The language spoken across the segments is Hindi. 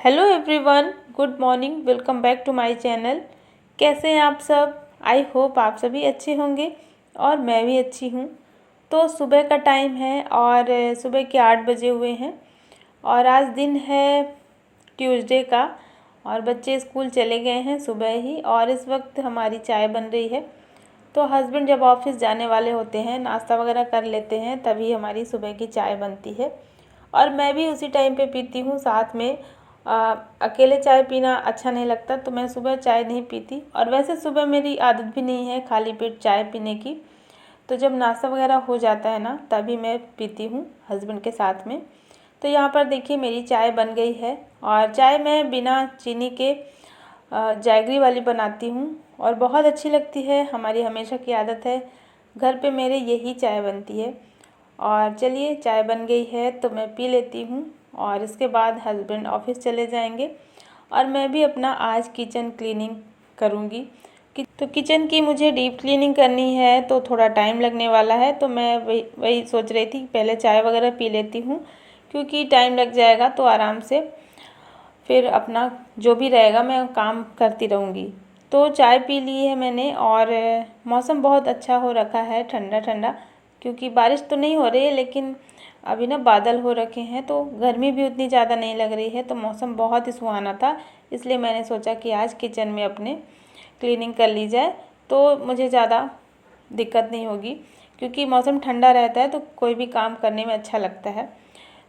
Hello everyone, good morning. Welcome back to my channel. कैसे हैं आप सब? आई होप आप सभी अच्छे होंगे और मैं भी अच्छी हूँ। तो सुबह का टाइम है और सुबह के 8 बजे हुए हैं और आज दिन है ट्यूसडे का और बच्चे स्कूल चले गए हैं सुबह ही और इस वक्त हमारी चाय बन रही है। तो हस्बैंड जब ऑफिस जाने वाले होते हैं, नाश्ता वगैरह कर लेते हैं, तभी हमारी सुबह की चाय बनती है और मैं भी उसी टाइम पे पीती हूँ साथ में। अकेले चाय पीना अच्छा नहीं लगता, तो मैं सुबह चाय नहीं पीती और वैसे सुबह मेरी आदत भी नहीं है खाली पेट चाय पीने की। तो जब नाश्ता वगैरह हो जाता है ना, तभी मैं पीती हूँ हस्बैंड के साथ में। तो यहाँ पर देखिए मेरी चाय बन गई है और चाय मैं बिना चीनी के जैगरी वाली बनाती हूँ और बहुत अच्छी लगती है। हमारी हमेशा की आदत है, घर पे मेरे यही चाय बनती है। और चलिए चाय बन गई है तो मैं पी लेती हूँ और इसके बाद हस्बैंड ऑफिस चले जाएंगे और मैं भी अपना आज किचन क्लीनिंग करूँगी। तो किचन की मुझे डीप क्लीनिंग करनी है तो थोड़ा टाइम लगने वाला है, तो मैं वही सोच रही थी पहले चाय वगैरह पी लेती हूँ, क्योंकि टाइम लग जाएगा तो आराम से फिर अपना जो भी रहेगा मैं काम करती रहूँगी। तो चाय पी ली है मैंने और मौसम बहुत अच्छा हो रखा है, ठंडा ठंडा, क्योंकि बारिश तो नहीं हो रही है लेकिन अभी ना बादल हो रखे हैं तो गर्मी भी उतनी ज़्यादा नहीं लग रही है। तो मौसम बहुत ही सुहाना था, इसलिए मैंने सोचा कि आज किचन में अपने क्लीनिंग कर ली जाए तो मुझे ज़्यादा दिक्कत नहीं होगी, क्योंकि मौसम ठंडा रहता है तो कोई भी काम करने में अच्छा लगता है।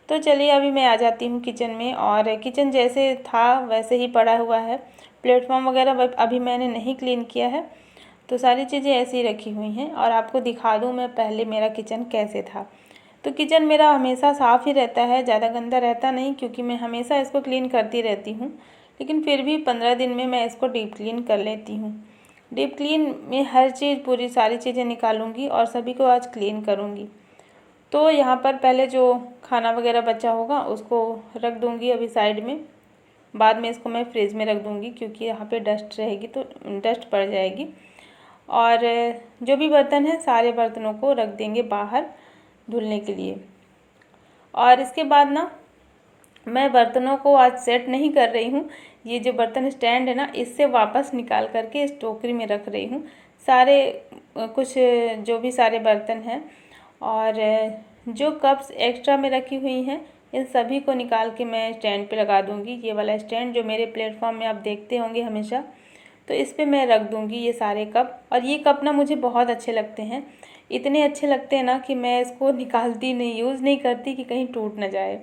तो चलिए अभी मैं आ जाती हूँ किचन में और किचन जैसे था वैसे ही पड़ा हुआ है। प्लेटफॉर्म वगैरह अभी मैंने नहीं क्लीन किया है, तो सारी चीज़ें ऐसी ही रखी हुई हैं और आपको दिखा दूँ मैं पहले मेरा किचन कैसे था। तो किचन मेरा हमेशा साफ़ ही रहता है, ज़्यादा गंदा रहता नहीं, क्योंकि मैं हमेशा इसको क्लीन करती रहती हूँ। लेकिन फिर भी 15 दिन में मैं इसको डीप क्लीन कर लेती हूँ। डीप क्लीन में हर चीज़, पूरी सारी चीज़ें निकालूंगी और सभी को आज क्लीन करूँगी। तो यहाँ पर पहले जो खाना वगैरह बचा होगा उसको रख दूँगी अभी साइड में। बाद में इसको मैं फ्रिज में रख दूँगी, क्योंकि यहाँ पे डस्ट रहेगी तो डस्ट पड़ जाएगी। और जो भी बर्तन है सारे बर्तनों को रख देंगे बाहर धुलने के लिए। और इसके बाद ना मैं बर्तनों को आज सेट नहीं कर रही हूँ, ये जो बर्तन स्टैंड है ना, इससे वापस निकाल करके इस टोकरी में रख रही हूँ सारे कुछ जो भी सारे बर्तन हैं। और जो कप्स एक्स्ट्रा में रखी हुई हैं इन सभी को निकाल के मैं स्टैंड पे लगा दूँगी। ये वाला स्टैंड जो मेरे प्लेटफॉर्म में आप देखते होंगे हमेशा, तो इस पे मैं रख दूँगी ये सारे कप। और ये कप ना मुझे बहुत अच्छे लगते हैं, इतने अच्छे लगते हैं ना कि मैं इसको निकालती नहीं, यूज़ नहीं करती कि कहीं टूट ना जाए।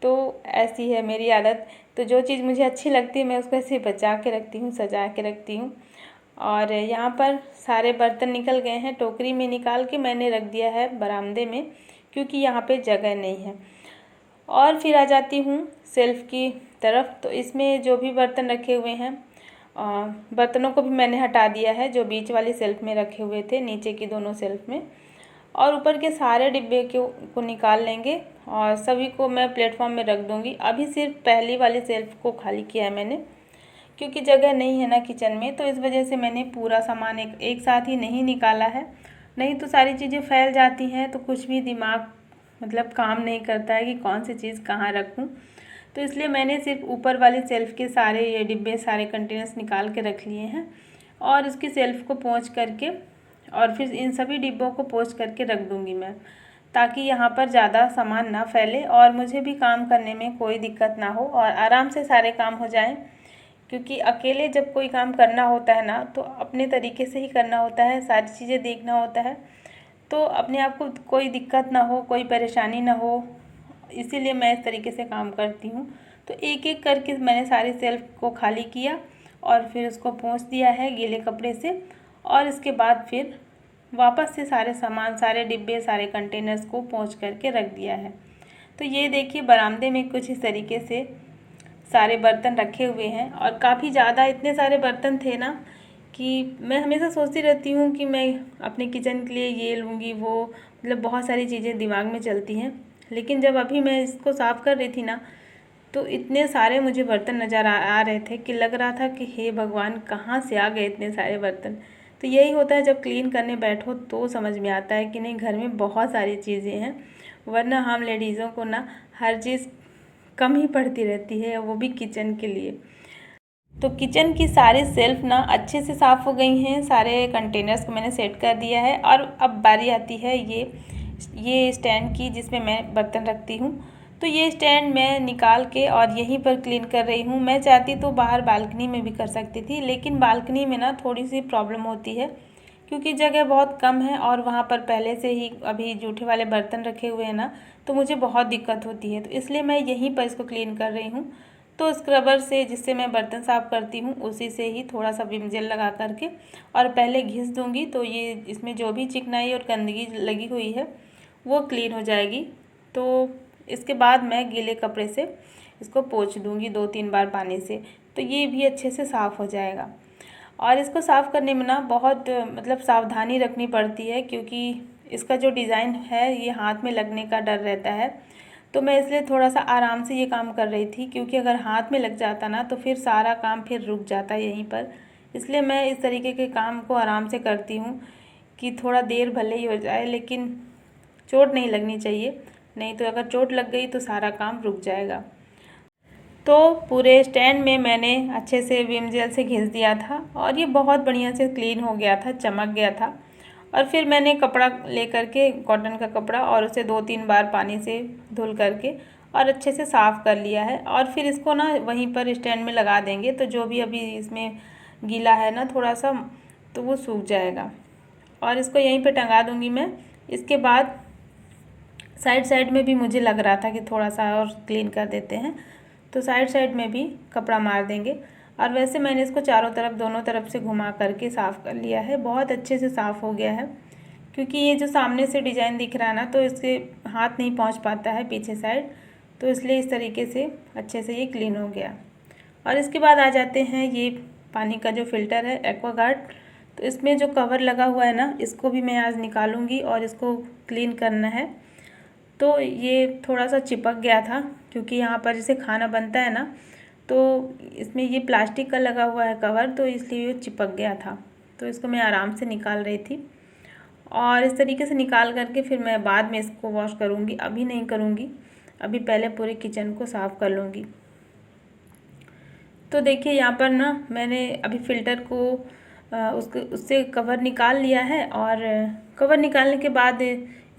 तो ऐसी है मेरी आदत। तो जो चीज़ मुझे अच्छी लगती है मैं उसको ऐसे बचा के रखती हूँ, सजा के रखती हूँ। और यहाँ पर सारे बर्तन निकल गए हैं, टोकरी में निकाल के मैंने रख दिया है बरामदे में, क्योंकि यहाँ पे जगह नहीं है। और फिर आ जाती हूँ सेल्फ़ की तरफ। तो इसमें जो भी बर्तन रखे हुए हैं, बर्तनों को भी मैंने हटा दिया है जो बीच वाली सेल्फ़ में रखे हुए थे, नीचे की दोनों सेल्फ़ में। और ऊपर के सारे डिब्बे को निकाल लेंगे और सभी को मैं प्लेटफॉर्म में रख दूँगी। अभी सिर्फ पहली वाली सेल्फ़ को खाली किया है मैंने, क्योंकि जगह नहीं है ना किचन में, तो इस वजह से मैंने पूरा सामान एक साथ ही नहीं निकाला है। नहीं तो सारी चीज़ें फैल जाती हैं तो कुछ भी दिमाग मतलब काम नहीं करता है कि कौन सी चीज़ कहाँ रखूँ। तो इसलिए मैंने सिर्फ ऊपर वाली सेल्फ़ के सारे ये डिब्बे, सारे कंटेनर्स निकाल के रख लिए हैं और उसकी सेल्फ़ को पोंछ करके और फिर इन सभी डिब्बों को पोंछ करके रख दूँगी मैं, ताकि यहाँ पर ज़्यादा सामान ना फैले और मुझे भी काम करने में कोई दिक्कत ना हो और आराम से सारे काम हो जाएं। क्योंकि अकेले जब कोई काम करना होता है ना, तो अपने तरीके से ही करना होता है, सारी चीज़ें देखना होता है, तो अपने आप को कोई दिक्कत ना हो, कोई परेशानी ना हो, इसीलिए मैं इस तरीके से काम करती हूँ। तो एक एक करके मैंने सारी सेल्फ को खाली किया और फिर उसको पोंछ दिया है गीले कपड़े से। और इसके बाद फिर वापस से सारे सामान, सारे डिब्बे, सारे कंटेनर्स को पोंछ करके रख दिया है। तो ये देखिए बरामदे में कुछ इस तरीके से सारे बर्तन रखे हुए हैं और काफ़ी ज़्यादा इतने सारे बर्तन थे ना कि मैं हमेशा सोचती रहती हूँ कि मैं अपने किचन के लिए ये लूँगी वो, मतलब बहुत सारी चीज़ें दिमाग में चलती हैं। लेकिन जब अभी मैं इसको साफ़ कर रही थी ना, तो इतने सारे मुझे बर्तन नज़र आ रहे थे कि लग रहा था कि हे भगवान कहाँ से आ गए इतने सारे बर्तन। तो यही होता है जब क्लीन करने बैठो तो समझ में आता है कि नहीं, घर में बहुत सारी चीज़ें हैं, वरना हम लेडीज़ों को ना हर चीज़ कम ही पड़ती रहती है, वो भी किचन के लिए। तो किचन की सारी सेल्फ ना अच्छे से साफ़ हो गई हैं, सारे कंटेनर्स को मैंने सेट कर दिया है। और अब बारी आती है ये स्टैंड की, जिसमें मैं बर्तन रखती हूँ। तो ये स्टैंड मैं निकाल के और यहीं पर क्लीन कर रही हूँ। मैं चाहती तो बाहर बालकनी में भी कर सकती थी, लेकिन बालकनी में ना थोड़ी सी प्रॉब्लम होती है, क्योंकि जगह बहुत कम है और वहाँ पर पहले से ही अभी जूठे वाले बर्तन रखे हुए हैं ना, तो मुझे बहुत दिक्कत होती है। तो इसलिए मैं यहीं पर इसको क्लीन कर रही हूँ। तो स्क्रबर से, जिससे मैं बर्तन साफ़ करती हूँ, उसी से ही थोड़ा सा विम जेल लगा करके और पहले घिस दूँगी, तो ये इसमें जो भी चिकनाई और गंदगी लगी हुई है वो क्लीन हो जाएगी। तो इसके बाद मैं गीले कपड़े से इसको पोंछ दूँगी 2-3 बार पानी से, तो ये भी अच्छे से साफ़ हो जाएगा। और इसको साफ़ करने में ना बहुत मतलब सावधानी रखनी पड़ती है, क्योंकि इसका जो डिज़ाइन है ये हाथ में लगने का डर रहता है। तो मैं इसलिए थोड़ा सा आराम से ये काम कर रही थी, क्योंकि अगर हाथ में लग जाता ना तो फिर सारा काम फिर रुक जाता यहीं पर। इसलिए मैं इस तरीके के काम को आराम से करती हूँ कि थोड़ा देर भले ही हो जाए, लेकिन चोट नहीं लगनी चाहिए, नहीं तो अगर चोट लग गई तो सारा काम रुक जाएगा। तो पूरे स्टैंड में मैंने अच्छे से विम जेल से घिस दिया था और ये बहुत बढ़िया से क्लीन हो गया था, चमक गया था। और फिर मैंने कपड़ा ले करके, कॉटन का कपड़ा, और उसे 2-3 बार पानी से धुल करके और अच्छे से साफ़ कर लिया है। और फिर इसको ना वहीं पर स्टैंड में लगा देंगे, तो जो भी अभी इसमें गीला है ना थोड़ा सा, तो वो सूख जाएगा। और इसको यहीं पे टंगा दूँगी मैं। इसके बाद साइड में भी मुझे लग रहा था कि थोड़ा सा और क्लीन कर देते हैं, तो साइड में भी कपड़ा मार देंगे। और वैसे मैंने इसको चारों तरफ, दोनों तरफ से घुमा करके साफ़ कर लिया है, बहुत अच्छे से साफ़ हो गया है। क्योंकि ये जो सामने से डिज़ाइन दिख रहा है ना, तो इसके हाथ नहीं पहुंच पाता है पीछे साइड, तो इसलिए इस तरीके से अच्छे से ये क्लीन हो गया। और इसके बाद आ जाते हैं ये पानी का जो फ़िल्टर है एक्वागार्ड। तो इसमें जो कवर लगा हुआ है ना, इसको भी मैं आज निकालूंगी और इसको क्लीन करना है। तो ये थोड़ा सा चिपक गया था, क्योंकि यहाँ पर जैसे खाना बनता है ना, तो इसमें ये प्लास्टिक का लगा हुआ है कवर, तो इसलिए ये चिपक गया था। तो इसको मैं आराम से निकाल रही थी, और इस तरीके से निकाल करके फिर मैं बाद में इसको वॉश करूँगी, अभी नहीं करूँगी, अभी पहले पूरे किचन को साफ़ कर लूँगी। तो देखिए यहाँ पर ना मैंने अभी फ़िल्टर को उससे कवर निकाल लिया है, और कवर निकालने के बाद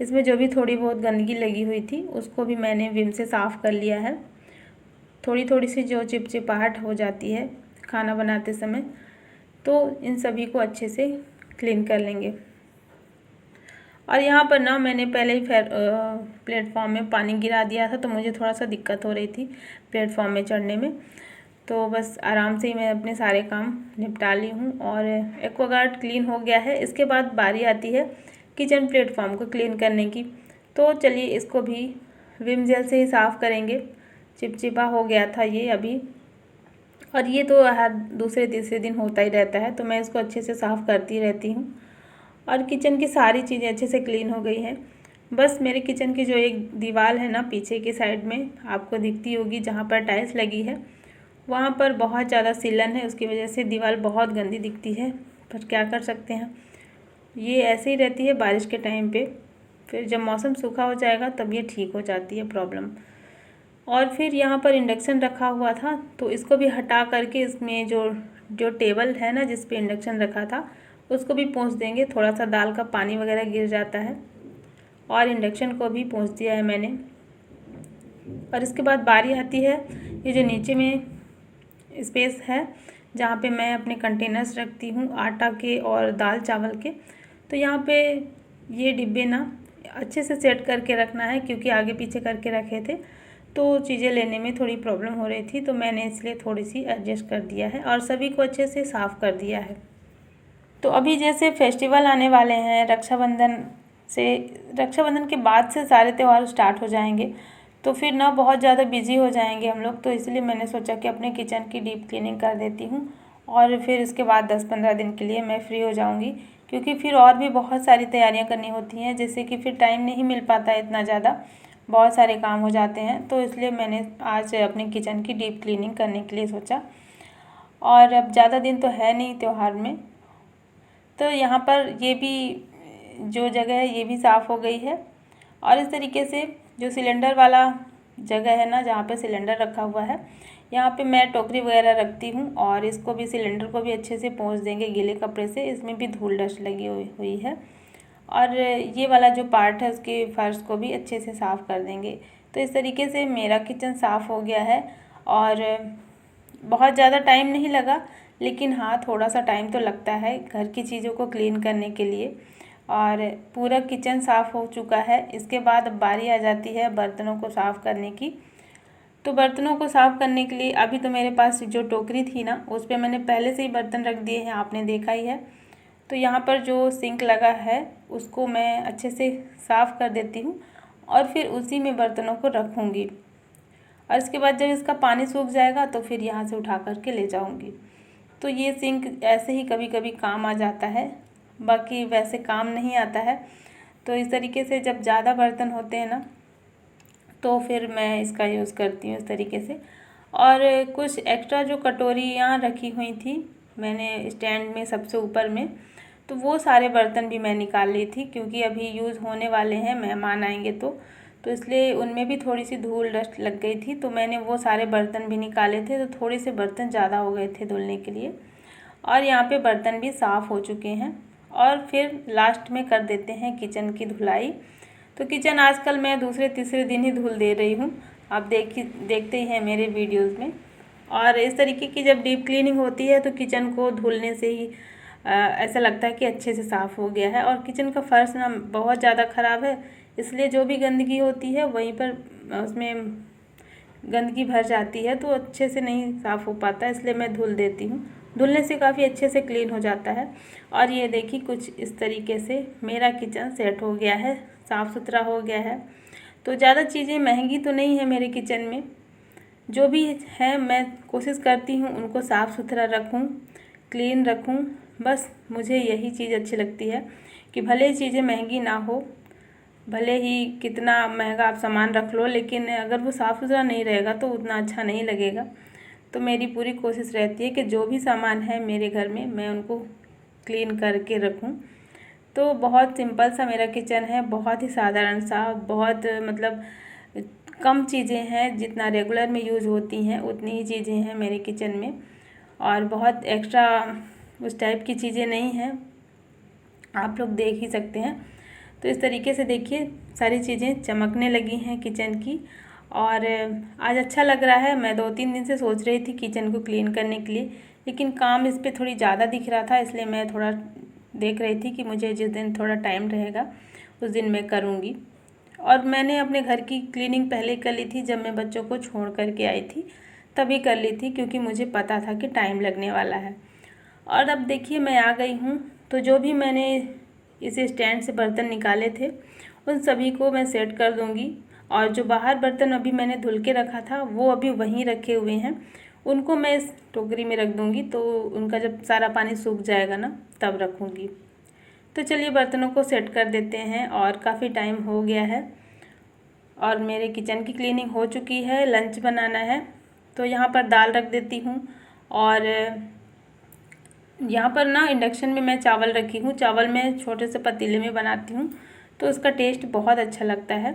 इसमें जो भी थोड़ी बहुत गंदगी लगी हुई थी उसको भी मैंने विम से साफ़ कर लिया है। थोड़ी सी जो चिपचिपाहट हो जाती है खाना बनाते समय, तो इन सभी को अच्छे से क्लीन कर लेंगे। और यहाँ पर ना मैंने पहले ही प्लेटफॉर्म में पानी गिरा दिया था, तो मुझे थोड़ा सा दिक्कत हो रही थी प्लेटफॉर्म में चढ़ने में। तो बस आराम से ही मैं अपने सारे काम निपटा ली हूँ, और एक्वागार्ड क्लीन हो गया है। इसके बाद बारी आती है किचन प्लेटफॉर्म को क्लीन करने की। तो चलिए इसको भी विम जेल से ही साफ़ करेंगे, चिपचिपा हो गया था ये अभी, और ये तो हर दूसरे तीसरे दिन होता ही रहता है, तो मैं इसको अच्छे से साफ़ करती रहती हूँ। और किचन की सारी चीज़ें अच्छे से क्लीन हो गई हैं। बस मेरे किचन की जो एक दीवार है ना पीछे की साइड में, आपको दिखती होगी जहाँ पर टाइल्स लगी है, वहाँ पर बहुत ज़्यादा सीलन है, उसकी वजह से दीवार बहुत गंदी दिखती है। पर क्या कर सकते हैं, ये ऐसे ही रहती है बारिश के टाइम पे। फिर जब मौसम सूखा हो जाएगा तब ये ठीक हो जाती है प्रॉब्लम। और फिर यहाँ पर इंडक्शन रखा हुआ था, तो इसको भी हटा करके इसमें जो टेबल है ना जिस पे इंडक्शन रखा था, उसको भी पोंछ देंगे। थोड़ा सा दाल का पानी वगैरह गिर जाता है, और इंडक्शन को भी पोंछ दिया है मैंने। और इसके बाद बारी आती है ये जो नीचे में स्पेस है जहाँ पे मैं अपने कंटेनर्स रखती हूँ आटा के और दाल चावल के। तो यहाँ पे ये डिब्बे ना अच्छे से सेट करके रखना है, क्योंकि आगे पीछे करके रखे थे तो चीज़ें लेने में थोड़ी प्रॉब्लम हो रही थी, तो मैंने इसलिए थोड़ी सी एडजस्ट कर दिया है और सभी को अच्छे से साफ़ कर दिया है। तो अभी जैसे फेस्टिवल आने वाले हैं, रक्षाबंधन के बाद से सारे त्यौहार स्टार्ट हो जाएंगे, तो फिर ना बहुत ज़्यादा बिजी हो जाएंगे हम लोग। तो इसलिए मैंने सोचा कि अपने किचन की डीप क्लीनिंग कर देती हूँ, और फिर इसके बाद 10-15 दिन के लिए मैं फ्री हो जाऊँगी, क्योंकि फिर और भी बहुत सारी तैयारियाँ करनी होती हैं, जैसे कि फिर टाइम नहीं मिल पाता है इतना ज़्यादा, बहुत सारे काम हो जाते हैं। तो इसलिए मैंने आज अपने किचन की डीप क्लीनिंग करने के लिए सोचा। और अब ज़्यादा दिन तो है नहीं त्यौहार में, तो यहाँ पर ये भी जो जगह है ये भी साफ़ हो गई है। और इस तरीके से जो सिलेंडर वाला जगह है ना जहाँ पे सिलेंडर रखा हुआ है, यहाँ पे मैं टोकरी वगैरह रखती हूँ और इसको भी, सिलेंडर को भी अच्छे से पोंछ देंगे गीले कपड़े से। इसमें भी धूल डस्ट लगी हुई है और ये वाला जो पार्ट है उसके फर्श को भी अच्छे से साफ़ कर देंगे। तो इस तरीके से मेरा किचन साफ़ हो गया है और बहुत ज़्यादा टाइम नहीं लगा, लेकिन हाँ थोड़ा सा टाइम तो लगता है घर की चीज़ों को क्लीन करने के लिए। और पूरा किचन साफ़ हो चुका है। इसके बाद अब बारी आ जाती है बर्तनों को साफ़ करने की। तो बर्तनों को साफ़ करने के लिए अभी तो मेरे पास जो टोकरी थी ना उस पर मैंने पहले से ही बर्तन रख दिए हैं, आपने देखा ही है। तो यहाँ पर जो सिंक लगा है उसको मैं अच्छे से साफ़ कर देती हूँ और फिर उसी में बर्तनों को रखूँगी और इसके बाद जब इसका पानी सूख जाएगा तो फिर यहाँ से उठा कर के ले जाऊँगी। तो ये सिंक ऐसे ही कभी कभी काम आ जाता है, बाकी वैसे काम नहीं आता है। तो इस तरीके से जब ज़्यादा बर्तन होते हैं ना तो फिर मैं इसका यूज़ करती हूँ इस तरीके से। और कुछ एक्स्ट्रा जो कटोरियाँ रखी हुई थी मैंने स्टैंड में सबसे ऊपर में, तो वो सारे बर्तन भी मैं निकाल ली थी क्योंकि अभी यूज़ होने वाले हैं, मेहमान आएंगे तो इसलिए उनमें भी थोड़ी सी धूल डस्ट लग गई थी। तो मैंने वो सारे बर्तन भी निकाले थे, तो थोड़े से बर्तन ज़्यादा हो गए थे धुलने के लिए। और यहाँ पे बर्तन भी साफ़ हो चुके हैं और फिर लास्ट में कर देते हैं किचन की धुलाई। तो किचन आजकल मैं दूसरे तीसरे दिन ही धुल दे रही हूँ, आप देखते ही हैं मेरे वीडियोज़ में। और इस तरीके की जब डीप क्लीनिंग होती है तो किचन को धुलने से ही ऐसा लगता है कि अच्छे से साफ़ हो गया है। और किचन का फर्श ना बहुत ज़्यादा ख़राब है, इसलिए जो भी गंदगी होती है वहीं पर उसमें गंदगी भर जाती है तो अच्छे से नहीं साफ़ हो पाता, इसलिए मैं धुल देती हूँ। धुलने से काफ़ी अच्छे से क्लीन हो जाता है। और ये देखिए कुछ इस तरीके से मेरा किचन सेट हो गया है, साफ़ सुथरा हो गया है। तो ज़्यादा चीज़ें महंगी तो नहीं है मेरे किचन में, जो भी है मैं कोशिश करती हूँ उनको साफ़ सुथरा रखूँ, क्लीन रखूँ। बस मुझे यही चीज़ अच्छी लगती है कि भले ही चीज़ें महंगी ना हो, भले ही कितना महंगा आप सामान रख लो, लेकिन अगर वो साफ़ सुथरा नहीं रहेगा तो उतना अच्छा नहीं लगेगा। तो मेरी पूरी कोशिश रहती है कि जो भी सामान है मेरे घर में मैं उनको क्लीन करके रखूं। तो बहुत सिंपल सा मेरा किचन है, बहुत ही साधारण सा, बहुत मतलब कम चीज़ें हैं, जितना रेगुलर में यूज़ होती हैं उतनी ही चीज़ें हैं मेरे किचन में और बहुत एक्स्ट्रा उस टाइप की चीज़ें नहीं हैं, आप लोग देख ही सकते हैं। तो इस तरीके से देखिए सारी चीज़ें चमकने लगी हैं किचन की और आज अच्छा लग रहा है। मैं 2-3 दिन से सोच रही थी किचन को क्लीन करने के लिए, लेकिन काम इस पे थोड़ी ज़्यादा दिख रहा था, इसलिए मैं थोड़ा देख रही थी कि मुझे जिस दिन थोड़ा टाइम रहेगा उस दिन मैं करूँगी। और मैंने अपने घर की क्लीनिंग पहले कर ली थी, जब मैं बच्चों को छोड़ कर के आई थी तभी कर ली थी, क्योंकि मुझे पता था कि टाइम लगने वाला है। और अब देखिए मैं आ गई हूँ, तो जो भी मैंने इस स्टैंड से बर्तन निकाले थे उन सभी को मैं सेट कर दूँगी। और जो बाहर बर्तन अभी मैंने धुल के रखा था वो अभी वहीं रखे हुए हैं, उनको मैं इस टोकरी में रख दूँगी। तो उनका जब सारा पानी सूख जाएगा ना तब रखूँगी। तो चलिए बर्तनों को सेट कर देते हैं और काफ़ी टाइम हो गया है और मेरे किचन की क्लीनिंग हो चुकी है। लंच बनाना है तो यहाँ पर दाल रख देती हूँ और यहाँ पर ना इंडक्शन में मैं चावल रखी हूँ। चावल मैं छोटे से पतीले में बनाती हूँ तो उसका टेस्ट बहुत अच्छा लगता है।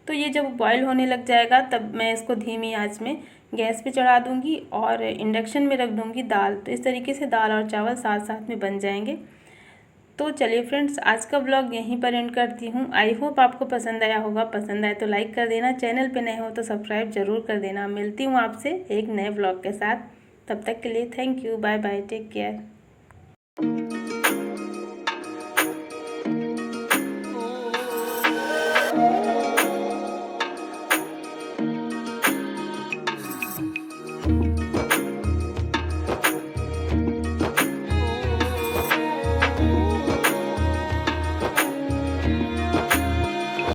तो ये जब बॉईल होने लग जाएगा तब मैं इसको धीमी आंच में गैस पे चढ़ा दूँगी और इंडक्शन में रख दूँगी दाल। तो इस तरीके से दाल और चावल साथ साथ में बन जाएंगे। तो चलिए फ्रेंड्स, आज का ब्लॉग यहीं पर एंड करती हूँ। आई होप आपको पसंद आया होगा, पसंद आए तो लाइक कर देना, चैनल पे नए हो तो सब्सक्राइब जरूर कर देना। मिलती हूँ आपसे एक नए ब्लॉग के साथ, तब तक के लिए thank you, bye bye, take care.